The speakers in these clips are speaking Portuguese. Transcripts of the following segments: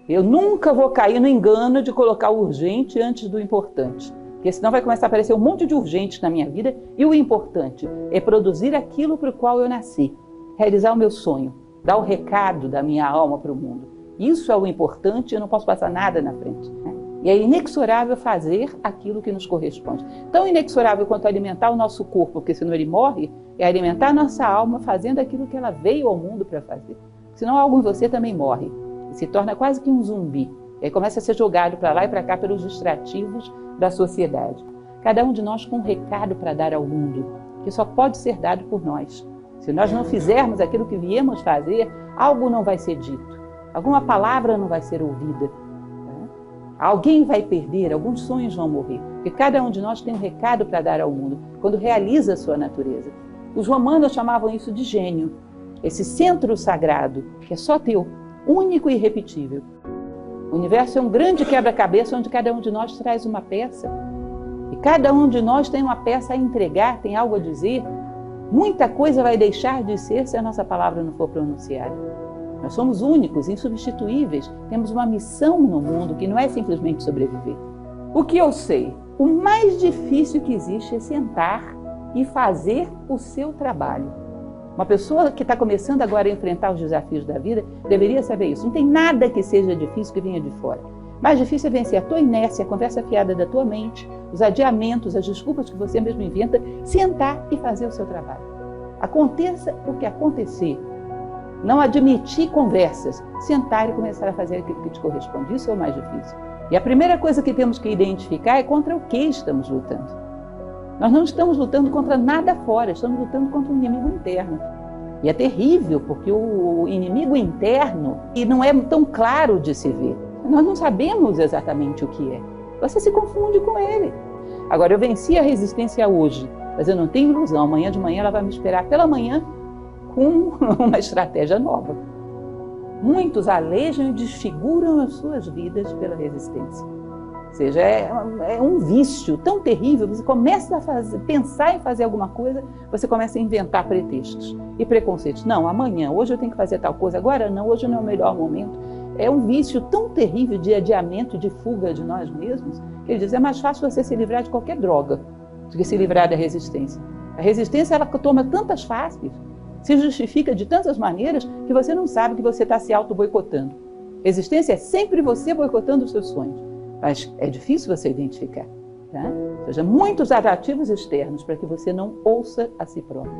Eu nunca vou cair no engano de colocar o urgente antes do importante, porque senão vai começar a aparecer um monte de urgentes na minha vida, e o importante é produzir aquilo para o qual eu nasci, realizar o meu sonho, dar o recado da minha alma para o mundo. Isso é o importante, eu não posso passar nada na frente. E é inexorável fazer aquilo que nos corresponde. Tão inexorável quanto alimentar o nosso corpo, porque senão ele morre, é alimentar a nossa alma fazendo aquilo que ela veio ao mundo para fazer. Senão algo em você também morre, e se torna quase que um zumbi. E aí começa a ser jogado para lá e para cá pelos distrativos da sociedade. Cada um de nós com um recado para dar ao mundo, que só pode ser dado por nós. Se nós não fizermos aquilo que viemos fazer, algo não vai ser dito, alguma palavra não vai ser ouvida. Alguém vai perder, alguns sonhos vão morrer, porque cada um de nós tem um recado para dar ao mundo, quando realiza a sua natureza. Os romanos chamavam isso de gênio, esse centro sagrado, que é só teu, único e irrepetível. O universo é um grande quebra-cabeça onde cada um de nós traz uma peça, e cada um de nós tem uma peça a entregar, tem algo a dizer. Muita coisa vai deixar de ser se a nossa palavra não for pronunciada. Nós somos únicos, insubstituíveis, temos uma missão no mundo que não é simplesmente sobreviver. O que eu sei? O mais difícil que existe é sentar e fazer o seu trabalho. Uma pessoa que está começando agora a enfrentar os desafios da vida deveria saber isso. Não tem nada que seja difícil que venha de fora. Mais difícil é vencer a tua inércia, a conversa fiada da tua mente, os adiamentos, as desculpas que você mesmo inventa, sentar e fazer o seu trabalho. Aconteça o que acontecer. Não admitir conversas, sentar e começar a fazer aquilo que te corresponde. Isso é o mais difícil. E a primeira coisa que temos que identificar é contra o que estamos lutando. Nós não estamos lutando contra nada fora, estamos lutando contra um inimigo interno. E é terrível, porque o inimigo interno não é tão claro de se ver. Nós não sabemos exatamente o que é. Você se confunde com ele. Agora, eu venci a resistência hoje, mas eu não tenho ilusão. Amanhã de manhã ela vai me esperar pela manhã com uma estratégia nova. Muitos alejam e desfiguram as suas vidas pela resistência. Ou seja, é um vício tão terrível, você começa a pensar em fazer alguma coisa, você começa a inventar pretextos e preconceitos. Não, amanhã, hoje eu tenho que fazer tal coisa, agora não, hoje não é o melhor momento. É um vício tão terrível de adiamento, de fuga de nós mesmos, que ele diz, é mais fácil você se livrar de qualquer droga do que se livrar da resistência. A resistência, ela toma tantas faces, se justifica de tantas maneiras que você não sabe que você está se auto-boicotando. Resistência é sempre você boicotando os seus sonhos, mas é difícil você identificar. Tá? Ou seja, muitos atrativos externos para que você não ouça a si próprio.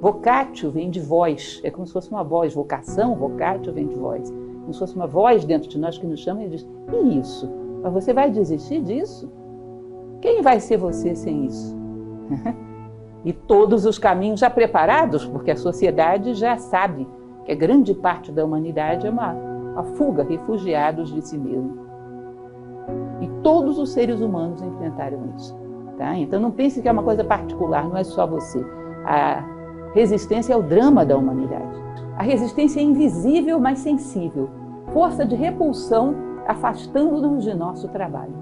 Vocatio vem de voz, é como se fosse uma voz. Vocação, vocatio vem de voz. Como se fosse uma voz dentro de nós que nos chama e diz, e isso? Mas você vai desistir disso? Quem vai ser você sem isso? E todos os caminhos já preparados, porque a sociedade já sabe que a grande parte da humanidade é uma fuga, refugiados de si mesmo. E todos os seres humanos enfrentaram isso. Tá? Então não pense que é uma coisa particular, não é só você. A resistência é o drama da humanidade. A resistência é invisível, mas sensível. Força de repulsão afastando-nos de nosso trabalho.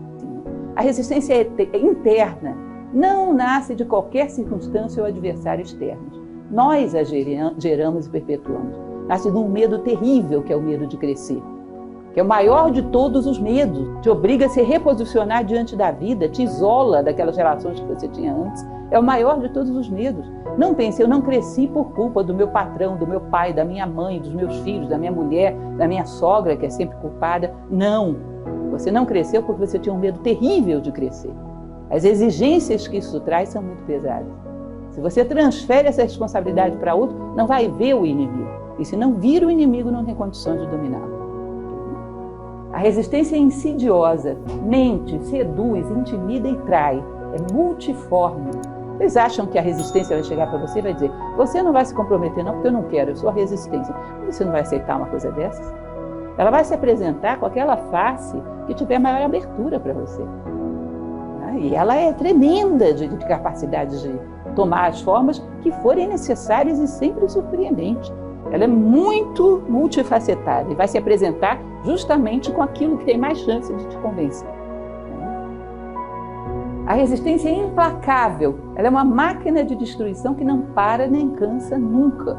A resistência é interna. Não nasce de qualquer circunstância ou adversário externo. Nós a geramos e perpetuamos. Nasce de um medo terrível, que é o medo de crescer. Que é o maior de todos os medos. Te obriga a se reposicionar diante da vida, te isola daquelas relações que você tinha antes. É o maior de todos os medos. Não pense, eu não cresci por culpa do meu patrão, do meu pai, da minha mãe, dos meus filhos, da minha mulher, da minha sogra, que é sempre culpada. Não. Você não cresceu porque você tinha um medo terrível de crescer. As exigências que isso traz são muito pesadas. Se você transfere essa responsabilidade para outro, não vai ver o inimigo. E se não vir o inimigo, não tem condições de dominá-lo. A resistência é insidiosa, mente, seduz, intimida e trai. É multiforme. Vocês acham que a resistência vai chegar para você e vai dizer, você não vai se comprometer não, porque eu não quero, eu sou a resistência. Você não vai aceitar uma coisa dessas? Ela vai se apresentar com aquela face que tiver maior abertura para você. E ela é tremenda de capacidade de tomar as formas que forem necessárias e sempre surpreendentes. Ela é muito multifacetada e vai se apresentar justamente com aquilo que tem mais chance de te convencer. A resistência é implacável, ela é uma máquina de destruição que não para nem cansa nunca.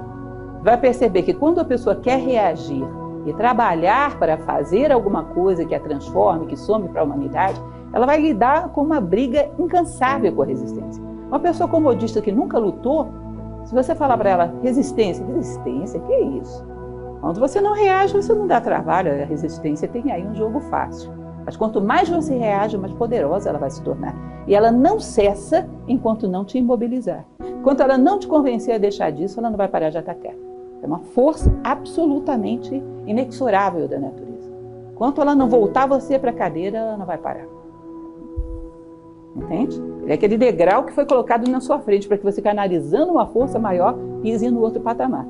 Vai perceber que quando a pessoa quer reagir e trabalhar para fazer alguma coisa que a transforme, que some para a humanidade, ela vai lidar com uma briga incansável com a resistência. Uma pessoa comodista que nunca lutou, se você falar para ela resistência, que é isso? Quando você não reage, você não dá trabalho, a resistência tem aí um jogo fácil. Mas quanto mais você reage, mais poderosa ela vai se tornar. E ela não cessa enquanto não te imobilizar. Enquanto ela não te convencer a deixar disso, ela não vai parar de atacar. É uma força absolutamente inexorável da natureza. Enquanto ela não voltar você para a cadeira, ela não vai parar. Entende? É aquele degrau que foi colocado na sua frente para que você, canalizando uma força maior, pise no outro patamar.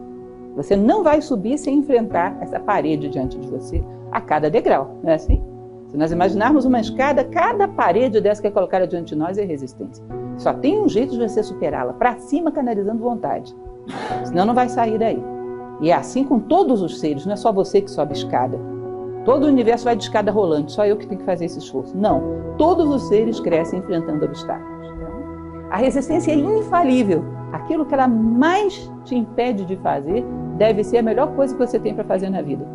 Você não vai subir sem enfrentar essa parede diante de você a cada degrau, não é assim? Se nós imaginarmos uma escada, cada parede dessa que é colocada diante de nós é resistência. Só tem um jeito de você superá-la, para cima canalizando vontade. Senão não vai sair daí. E é assim com todos os seres, não é só você que sobe escada. Todo o universo vai de escada rolante, só eu que tenho que fazer esse esforço. Não, todos os seres crescem enfrentando obstáculos. A resistência é infalível. Aquilo que ela mais te impede de fazer deve ser a melhor coisa que você tem para fazer na vida.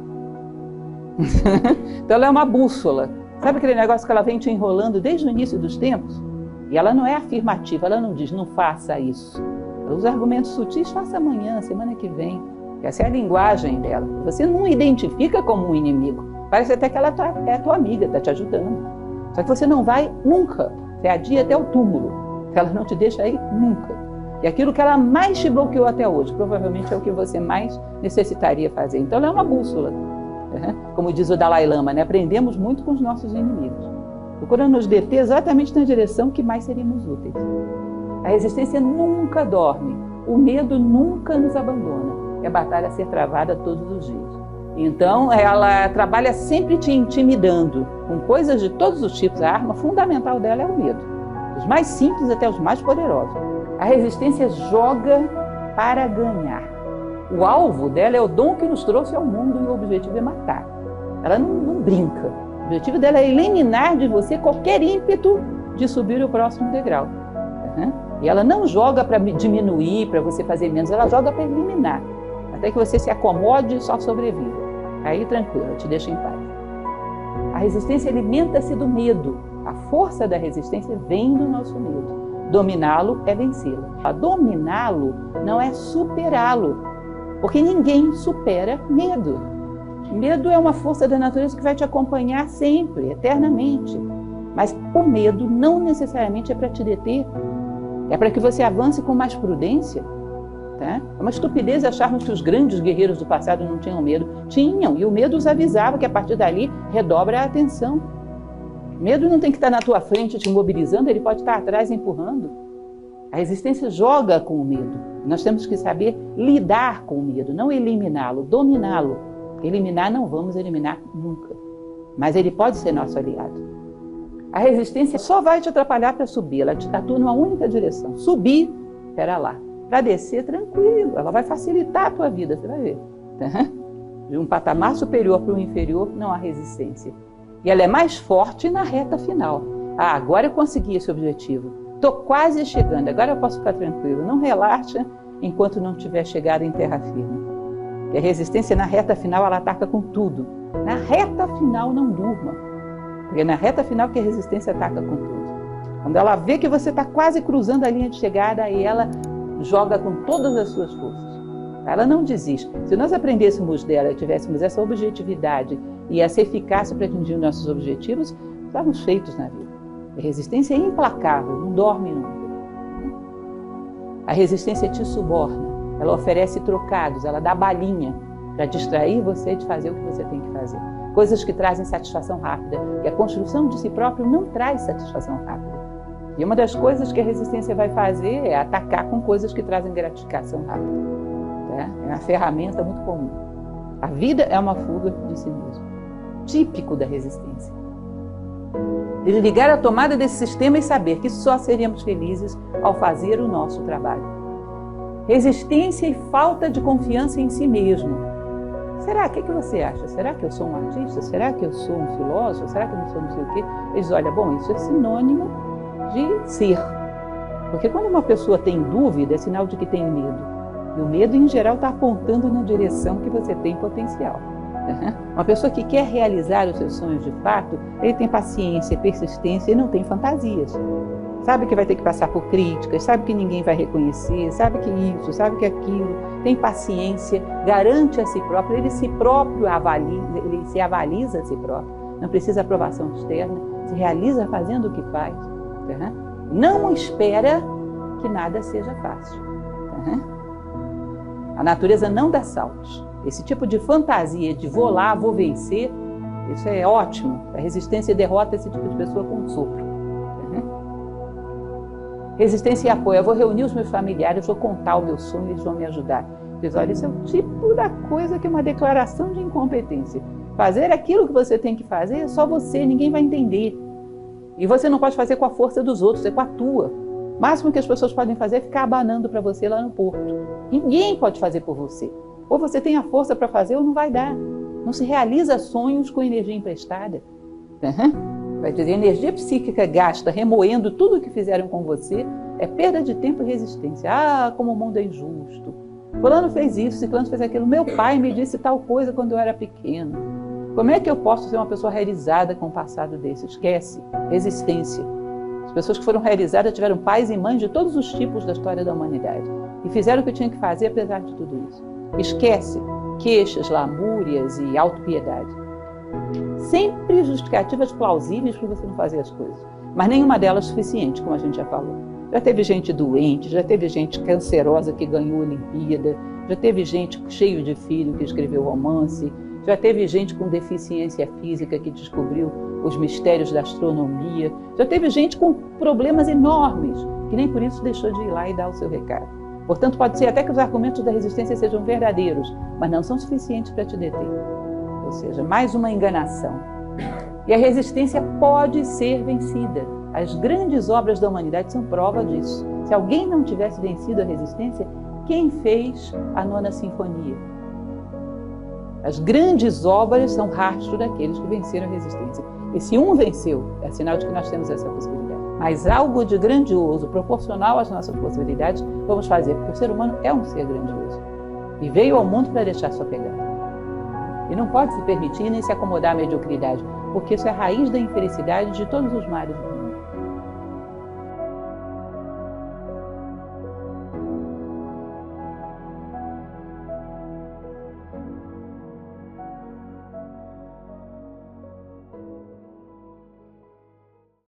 Então ela é uma bússola. Sabe aquele negócio que ela vem te enrolando desde o início dos tempos? E ela não é afirmativa, ela não diz, não faça isso. Ela usa argumentos sutis, faça amanhã, semana que vem. Essa é a linguagem dela. Você não identifica como um inimigo. Parece até que ela é tua amiga, está te ajudando. Só que você não vai nunca. Você adia até o túmulo. Ela não te deixa aí nunca. E aquilo que ela mais te bloqueou até hoje, provavelmente é o que você mais necessitaria fazer. Então ela é uma bússola. Como diz o Dalai Lama, né? Aprendemos muito com os nossos inimigos. Procurando nos deter exatamente na direção que mais seríamos úteis. A resistência nunca dorme. O medo nunca nos abandona. É a batalha a ser travada todos os dias. Então, ela trabalha sempre te intimidando, com coisas de todos os tipos. A arma fundamental dela é o medo. Dos mais simples até os mais poderosos. A resistência joga para ganhar. O alvo dela é o dom que nos trouxe ao mundo e o objetivo é matar. Ela não brinca. O objetivo dela é eliminar de você qualquer ímpeto de subir o próximo degrau. E ela não joga para diminuir, para você fazer menos, ela joga para eliminar. Até que você se acomode e só sobreviva. Aí tranquilo, te deixa em paz. A resistência alimenta-se do medo. A força da resistência vem do nosso medo. Dominá-lo é vencê-lo. Dominá-lo não é superá-lo. Porque ninguém supera medo. Medo é uma força da natureza que vai te acompanhar sempre, eternamente. Mas o medo não necessariamente é para te deter. É para que você avance com mais prudência. Tá? É uma estupidez acharmos que os grandes guerreiros do passado não tinham medo. Tinham, e o medo os avisava que a partir dali redobra a atenção. Medo não tem que estar na tua frente te imobilizando, ele pode estar atrás empurrando. A resistência joga com o medo. Nós temos que saber lidar com o medo, não eliminá-lo, dominá-lo. Eliminar não vamos eliminar nunca, mas ele pode ser nosso aliado. A resistência só vai te atrapalhar para subir, ela te atua numa única direção. Subir, espera lá. Para descer, tranquilo, ela vai facilitar a tua vida, você vai ver. De um patamar superior para o inferior, não há resistência. E ela é mais forte na reta final. Agora eu consegui esse objetivo. Estou quase chegando, agora eu posso ficar tranquilo. Não relaxa enquanto não tiver chegado em terra firme. E a resistência na reta final, ela ataca com tudo. Na reta final, não durma. Porque é na reta final que a resistência ataca com tudo. Quando ela vê que você está quase cruzando a linha de chegada, aí ela joga com todas as suas forças. Ela não desiste. Se nós aprendêssemos dela e tivéssemos essa objetividade e essa eficácia para atingir nossos objetivos, estávamos feitos na vida. A resistência é implacável, não dorme nunca. A resistência te suborna, ela oferece trocados, ela dá balinha para distrair você de fazer o que você tem que fazer. Coisas que trazem satisfação rápida, e a construção de si próprio não traz satisfação rápida. E uma das coisas que a resistência vai fazer é atacar com coisas que trazem gratificação rápida. É uma ferramenta muito comum. A vida é uma fuga de si mesmo, típico da resistência. Desligar a tomada desse sistema e saber que só seríamos felizes ao fazer o nosso trabalho. Resistência e falta de confiança em si mesmo. Será? O que você acha? Será que eu sou um artista? Será que eu sou um filósofo? Será que eu não sou não sei o quê? Eles olham, bom, isso é sinônimo de ser. Porque quando uma pessoa tem dúvida, é sinal de que tem medo. E o medo, em geral, está apontando na direção que você tem potencial. Uma pessoa que quer realizar os seus sonhos de fato, ele tem paciência, persistência e não tem fantasias. Sabe que vai ter que passar por críticas, sabe que ninguém vai reconhecer, sabe que isso, sabe que aquilo. Tem paciência, garante a si próprio, ele se próprio avalia, ele se avaliza a si próprio. Não precisa aprovação externa, se realiza fazendo o que faz. Não espera que nada seja fácil. A natureza não dá saltos. Esse tipo de fantasia de vou lá, vou vencer, isso é ótimo. A resistência derrota esse tipo de pessoa com um sopro. Resistência e apoio. Eu vou reunir os meus familiares, vou contar o meu sonho, eles vão me ajudar. Diz, olha, isso é o tipo da coisa que é uma declaração de incompetência. Fazer aquilo que você tem que fazer é só você, ninguém vai entender. E você não pode fazer com a força dos outros, é com a tua. O máximo que as pessoas podem fazer é ficar abanando para você lá no porto. Ninguém pode fazer por você. Ou você tem a força para fazer ou não vai dar. Não se realiza sonhos com energia emprestada. Vai dizer, energia psíquica gasta remoendo tudo o que fizeram com você é perda de tempo e resistência. Ah, como o mundo é injusto. Fulano fez isso, ciclano fez aquilo. Meu pai me disse tal coisa quando eu era pequeno. Como é que eu posso ser uma pessoa realizada com um passado desse? Esquece. Resistência. As pessoas que foram realizadas tiveram pais e mães de todos os tipos da história da humanidade. E fizeram o que tinham que fazer apesar de tudo isso. Esquece queixas, lamúrias e autopiedade. Sempre justificativas plausíveis para você não fazer as coisas. Mas nenhuma delas suficiente, como a gente já falou. Já teve gente doente, já teve gente cancerosa que ganhou a Olimpíada, já teve gente cheio de filho que escreveu romance, já teve gente com deficiência física que descobriu os mistérios da astronomia, já teve gente com problemas enormes, que nem por isso deixou de ir lá e dar o seu recado. Portanto, pode ser até que os argumentos da resistência sejam verdadeiros, mas não são suficientes para te deter. Ou seja, mais uma enganação. E a resistência pode ser vencida. As grandes obras da humanidade são prova disso. Se alguém não tivesse vencido a resistência, quem fez a Nona Sinfonia? As grandes obras são rastro daqueles que venceram a resistência. E se um venceu, é sinal de que nós temos essa possibilidade. Mas algo de grandioso, proporcional às nossas possibilidades, vamos fazer, porque o ser humano é um ser grandioso. E veio ao mundo para deixar sua pegada. E não pode se permitir nem se acomodar à mediocridade, porque isso é a raiz da infelicidade de todos os males.